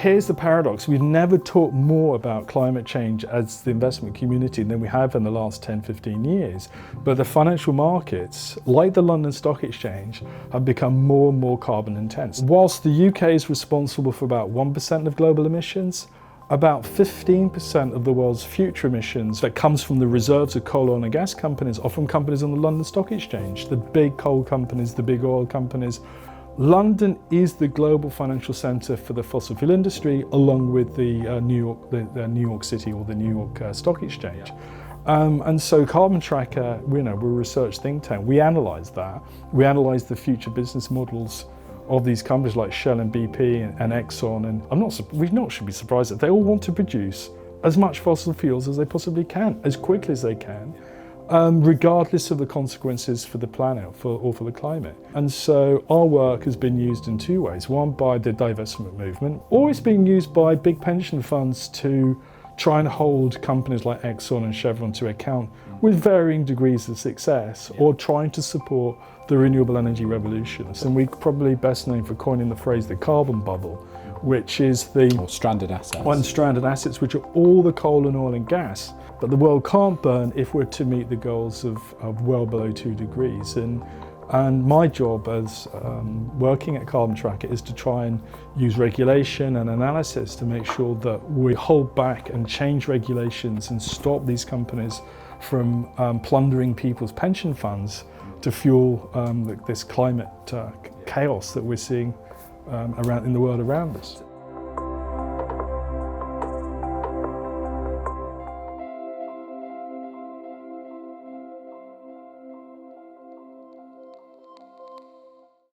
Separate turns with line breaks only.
here's the paradox. We've never talked more about climate change as the investment community than we have in the last 10, 15 years. But the financial markets, like the London Stock Exchange, have become more and more carbon intense. Whilst the UK is responsible for about 1% of global emissions, about 15% of the world's future emissions that comes from the reserves of coal, oil and gas companies are from companies on the London Stock Exchange, the big coal companies, the big oil companies. London is the global financial centre for the fossil fuel industry, along with the New York City or the New York Stock Exchange. And so Carbon Tracker, we're a research think tank. We analyse that. We analyse the future business models of these companies like Shell and BP and Exxon, and we should be surprised that they all want to produce as much fossil fuels as they possibly can, as quickly as they can. Regardless of the consequences for the planet or for the climate. And so our work has been used in two ways. One, by the divestment movement, or it's being used by big pension funds to try and hold companies like Exxon and Chevron to account with varying degrees of success, or trying to support the renewable energy revolutions. And we're probably best known for coining the phrase the carbon bubble, which is the
stranded assets.
Stranded assets, which are all the coal and oil and gas. But the world can't burn if we're to meet the goals of well below 2 degrees. And my job as working at Carbon Tracker is to try and use regulation and analysis to make sure that we hold back and change regulations and stop these companies from plundering people's pension funds to fuel this climate chaos that we're seeing in the world around us.